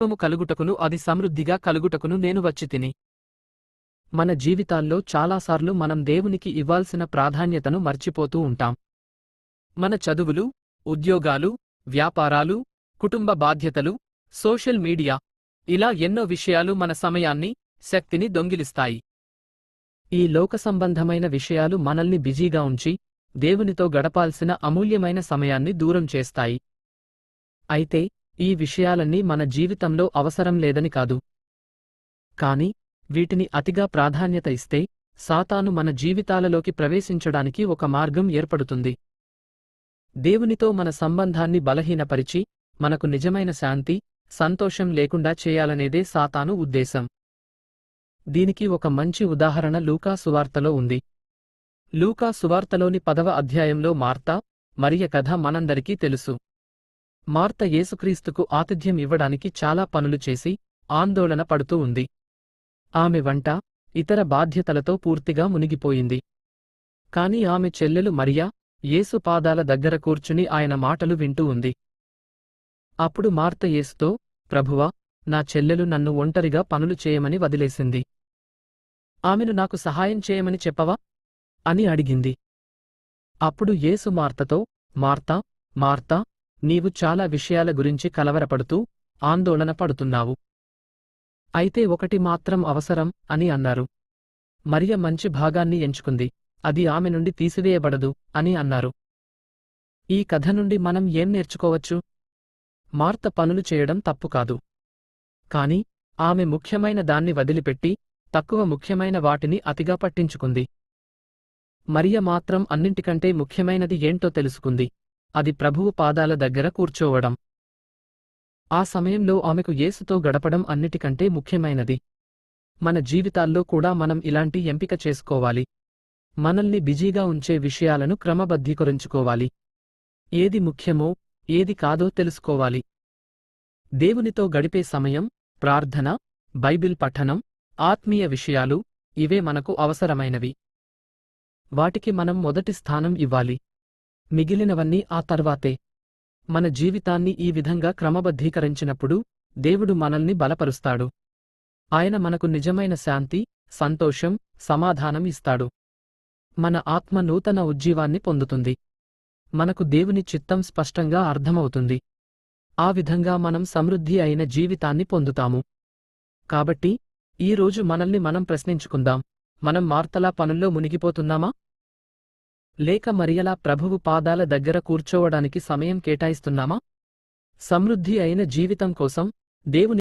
కలుగుటకును అది సమృద్ధిగా కలుగుటకును నేను వచ్చితిని. మన జీవితాల్లో చాలాసార్లు మనం దేవునికి ఇవ్వాల్సిన ప్రాధాన్యతను మర్చిపోతూ ఉంటాం. మన చదువులు, ఉద్యోగాలు, వ్యాపారాలు, కుటుంబ బాధ్యతలు, సోషల్ మీడియా ఇలా ఎన్నో విషయాలు మన సమయాన్ని, శక్తిని దొంగిలిస్తాయి. ఈ లోక సంబంధమైన విషయాలు మనల్ని బిజీగా ఉంచి, దేవునితో గడపాల్సిన అమూల్యమైన సమయాన్ని దూరం చేస్తాయి. అయితే ఈ విషయాలన్నీ మన జీవితంలో అవసరం లేదని కాదు. కాని వీటిని అతిగా ప్రాధాన్యత ఇస్తే సాతాను మన జీవితాలలోకి ప్రవేశించడానికి ఒక మార్గం ఏర్పడుతుంది. దేవునితో మన సంబంధాన్ని బలహీనపరిచి మనకు నిజమైన శాంతి, సంతోషం లేకుండా చేయాలనేదే సాతాను ఉద్దేశం. దీనికి ఒక మంచి ఉదాహరణ లూకా సువార్తలో ఉంది. లూకా సువార్తలోని 10వ అధ్యాయంలో మార్తా, మరియ కథ మనందరికీ తెలుసు. మార్త యేసుక్రీస్తుకు ఆతిథ్యం ఇవ్వడానికి చాలా పనులు చేసి ఆందోళన పడుతూ ఉంది. ఆమె వంట, ఇతర బాధ్యతలతో పూర్తిగా మునిగిపోయింది. కాని ఆమె చెల్లెలు మరియ యేసు పాదాల దగ్గర కూర్చుని ఆయన మాటలు వింటూ ఉంది. అప్పుడు మార్త యేసుతో, ప్రభువా, నా చెల్లెలు నన్ను ఒంటరిగా పనులు చేయమని వదిలేసింది. ఆమెను నాకు సహాయం చేయమని చెప్పవా అని అడిగింది. అప్పుడు యేసు మార్తతో, మార్తా, మార్తా, నీవు చాలా విషయాల గురించి కలవరపడుతూ ఆందోళన పడుతున్నావు. అయితే ఒకటి మాత్రం అవసరం అని అన్నారు. మరియ మంచి భాగాన్ని ఎంచుకుంది, అది ఆమె నుండి తీసివేయబడదు అని అన్నారు. ఈ కథ నుండి మనం ఏం నేర్చుకోవచ్చు? మార్త పనులు చేయడం తప్పు కాదు. కాని ఆమె ముఖ్యమైన దాన్ని వదిలిపెట్టి తక్కువ ముఖ్యమైన వాటిని అతిగా పట్టించుకుంది. మరియ మాత్రం అన్నింటికంటే ముఖ్యమైనది ఏంటో తెలుసుకుంది, అది ప్రభువు పాదాల దగ్గర కూర్చోవడం. ఆ సమయంలో ఆమెకు యేసుతో గడపడం అన్నిటికంటే ముఖ్యమైనది. మన జీవితాల్లో కూడా మనం ఇలాంటి ఎంపిక చేసుకోవాలి. మనల్ని బిజీగా ఉంచే విషయాలను క్రమబద్ధీకరించుకోవాలి. ఏది ముఖ్యమో, ఏది కాదో తెలుసుకోవాలి. దేవునితో గడిపే సమయం, ప్రార్థన, బైబిల్ పఠనం, ఆత్మీయ విషయాలు ఇవే మనకు అవసరమైనవి. వాటికి మనం మొదటి స్థానం ఇవ్వాలి. మిగిలినవన్నీ ఆ తర్వాతే. మన జీవితాన్ని ఈ విధంగా క్రమబద్ధీకరించినప్పుడు దేవుడు మనల్ని బలపరుస్తాడు. ఆయన మనకు నిజమైన శాంతి, సంతోషం, సమాధానం ఇస్తాడు. మన ఆత్మ నూతన ఉజ్జీవాన్ని పొందుతుంది. మనకు దేవుని చిత్తం స్పష్టంగా అర్థమవుతుంది. ఆ విధంగా మనం సమృద్ధి అయిన జీవితాన్ని పొందుతాము. కాబట్టి ఈ రోజు మనల్ని మనం ప్రశ్నించుకుందాం, మనం మార్తలా పనుల్లో మునిగిపోతున్నామా? లేక మరియలా ప్రభువు పాదాల దగ్గర కూర్చోవడానికి సమయం కేటాయిస్తున్నామా? సమృద్ధి అయిన జీవితం కోసం దేవుని